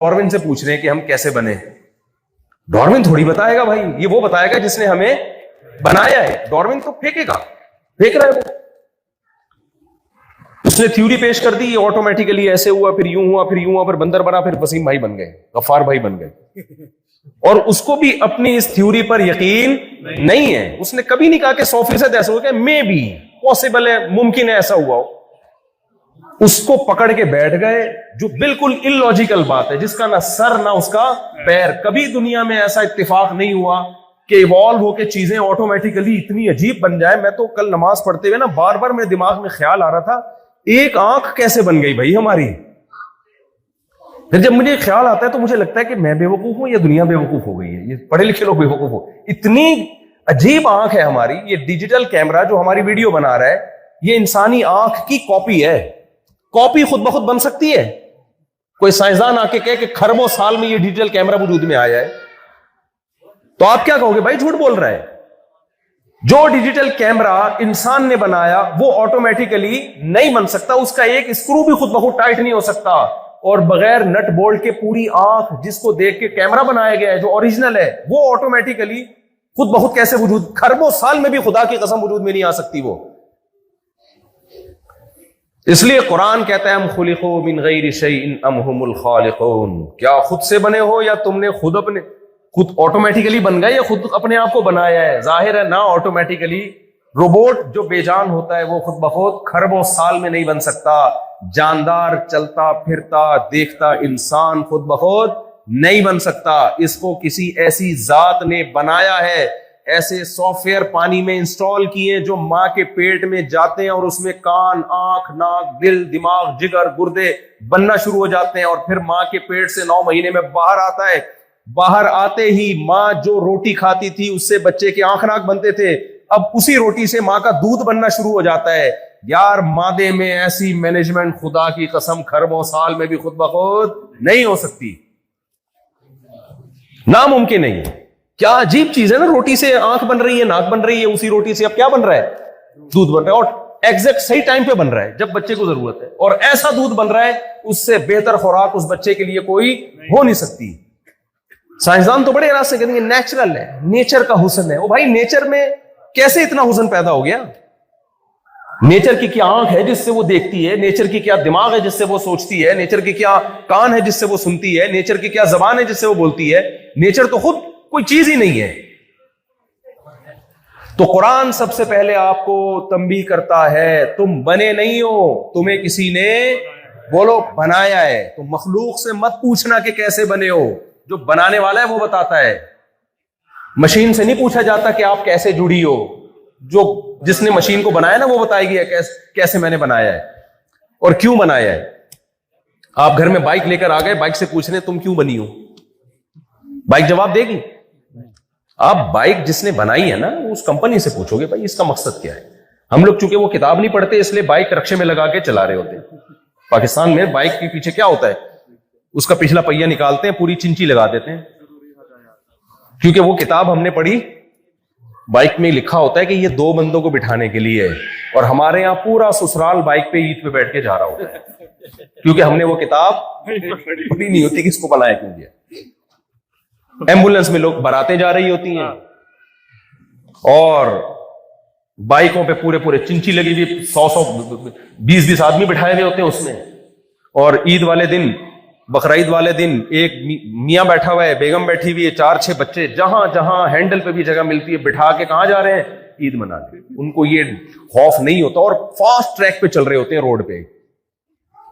Darwin से पूछ रहे हैं कि हम कैसे बने। डार्विन थोड़ी बताएगा भाई, ये वो बताएगा जिसने हमें बनाया है। डार्विन तो फेंकेगा, फेंक रहा है वो। उसने थ्योरी पेश कर दी, ऑटोमेटिकली ऐसे हुआ, फिर यूं हुआ, फिर यूं हुआ, फिर बंदर बना, फिर वसीम भाई बन गए, गफ्फार भाई बन गए। और उसको भी अपनी इस थ्योरी पर यकीन नहीं है। उसने कभी नहीं कहा कि 100% ऐसा हो गया, मे बी पॉसिबल है, मुमकिन है ऐसा हुआ हो। उसको पकड़ के बैठ गए, जो बिल्कुल इलॉजिकल बात है, जिसका ना सर ना उसका पैर। कभी दुनिया में ऐसा इत्तेफाक नहीं हुआ कि इवॉल्व होकर चीजें ऑटोमेटिकली इतनी अजीब बन जाए। मैं तो कल नमाज पढ़ते हुए ना बार बार मेरे दिमाग में ख्याल आ रहा था, एक आंख कैसे बन गई भाई हमारी। फिर जब मुझे ख्याल आता है तो मुझे लगता है कि मैं बेवकूफ हूं या दुनिया बेवकूफ हो गई है, ये पढ़े लिखे लोग बेवकूफ हो। इतनी अजीब आंख है हमारी। ये डिजिटल कैमरा जो हमारी वीडियो बना रहा है, ये इंसानी आंख की कॉपी है। कॉपी खुद ब खुद बन सकती है? कोई साइंसदान आके कहे कि खरबों साल में ये डिजिटल कैमरा वजूद में आया है, तो आप क्या कहोगे? भाई झूठ बोल रहा है। जो डिजिटल कैमरा इंसान ने बनाया वो ऑटोमेटिकली नहीं बन सकता। उसका एक स्क्रू भी खुद ब खुद टाइट नहीं हो सकता। और बगैर नट बोल्ट के पूरी आंख जिसको देख के कैमरा बनाया गया है, जो ओरिजिनल है, वो ऑटोमेटिकली खुद ब खुद कैसे वजूद, खरबों साल में भी खुदा की कसम वजूद में नहीं आ सकती वो। इसलिए कुरान कहता है हम खुलिक़ू मिन गैरि शैइन अम हुमुल खालिक़ून। क्या खुद से बने हो या तुमने खुद ऑटोमेटिकली बन गए या खुद अपने आप को बनाया है? जाहिर है ना ऑटोमेटिकली। रोबोट जो बेजान होता है वो खुद ब खुद खरबों साल में नहीं बन सकता। जानदार चलता फिरता देखता इंसान खुद ब खुद नहीं बन सकता। इसको किसी ऐसी जात ने बनाया है। ऐसे सॉफ्टवेयर पानी में इंस्टॉल किए जो मां के पेट में जाते हैं और उसमें कान, आंख, नाक, दिल, दिमाग, जिगर, गुर्दे बनना शुरू हो जाते हैं। और फिर मां के पेट से 9 महीने में बाहर आता है। बाहर आते ही मां जो रोटी खाती थी उससे बच्चे के आंख नाक बनते थे, अब उसी रोटी से मां का दूध बनना शुरू हो जाता है। यार मादे में ऐसी मैनेजमेंट खुदा की कसम खरबों साल में भी खुद ब खुद नहीं हो सकती, नामुमकिन नहीं है। क्या अजीब चीज है ना, रोटी से आंख बन रही है, नाक बन रही है, उसी रोटी से अब क्या बन रहा है? दूध बन रहा है। और एग्जैक्ट सही टाइम पे बन रहा है जब बच्चे को जरूरत है। और ऐसा दूध बन रहा है उससे बेहतर खुराक उस बच्चे के लिए कोई हो नहीं सकती। साइंसदान तो बड़े राज से कहेंगे नेचुरल है, नेचर का हुस्न है। वो भाई नेचर में कैसे इतना हुस्न पैदा हो गया? नेचर की क्या आंख है जिससे वो देखती है? नेचर की क्या दिमाग है जिससे वो सोचती है? नेचर की क्या कान है जिससे वो सुनती है? नेचर की क्या जबान है जिससे वो बोलती है? नेचर तो खुद कोई चीज ही नहीं है। तो कुरान सबसे पहले आपको तंबीह करता है, तुम बने नहीं हो, तुम्हें किसी ने बोलो बनाया है। तो मखलूक से मत पूछना कि कैसे बने हो, जो बनाने वाला है वो बताता है। मशीन से नहीं पूछा जाता कि आप कैसे जुड़ी हो, जो जिसने मशीन को बनाया ना वो बताएगी कैसे मैंने बनाया है और क्यों बनाया है। आप घर में बाइक लेकर आ गए, बाइक से पूछ रहे तुम क्यों बनी हो, बाइक जवाब देगी? आप बाइक जिसने बनाई है ना उस कंपनी से पूछोगे भाई इसका मकसद क्या है। हम लोग चूंकि वो किताब नहीं पढ़ते इसलिए बाइक रक्शे में लगा के चला रहे होते हैं। पाकिस्तान में बाइक के पीछे क्या होता है, उसका पिछला पहिया निकालते हैं, पूरी चिंची लगा देते हैं, क्योंकि वो किताब हमने पढ़ी, बाइक में लिखा होता है कि ये 2 बंदों को बिठाने के लिए है। और हमारे यहाँ पूरा ससुराल बाइक पे ईद पे बैठ के जा रहा होता है, क्योंकि हमने वो किताब पढ़ी नहीं होती कि इसको बनाया क्यों गया। एम्बुलेंस में लोग बारातें जा रही होती हैं और बाइकों पे पूरे पूरे चिंची लगी हुई, 100 20 आदमी बिठाए हुए होते हैं उसमें। और ईद वाले दिन, बकरीद वाले दिन एक मियाँ बैठा हुआ है, बेगम बैठी हुई है, 4-6 बच्चे, जहां जहां हैंडल पे भी जगह मिलती है बिठा के कहां जा रहे हैं? ईद मनाने। उनको ये खौफ नहीं होता, और फास्ट ट्रैक पे चल रहे होते हैं रोड पे,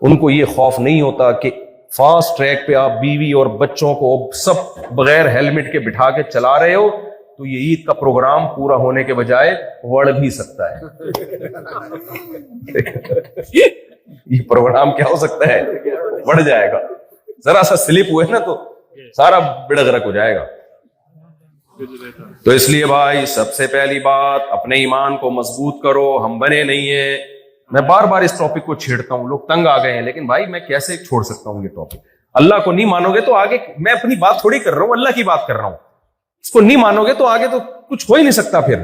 उनको ये खौफ नहीं होता कि फास्ट ट्रैक पे आप बीवी और बच्चों को सब बगैर हेलमेट के बिठा के चला रहे हो तो ये ईद का प्रोग्राम पूरा होने के बजाय बढ़ भी सकता है। ये प्रोग्राम क्या हो सकता है? बढ़ जाएगा। जरा सा स्लिप हुए ना तो सारा बिड़गरक हो जाएगा। तो इसलिए भाई सबसे पहली बात, अपने ईमान को मजबूत करो। हम बने नहीं है। मैं बार बार इस टॉपिक को छेड़ता हूं, लोग तंग आ गए हैं, लेकिन भाई मैं कैसे छोड़ सकता हूं ये टॉपिक? अल्लाह को नहीं मानोगे तो आगे, मैं अपनी बात थोड़ी कर रहा हूं, अल्लाह की बात कर रहा हूं। इसको नहीं मानोगे तो आगे तो कुछ हो ही नहीं सकता फिर।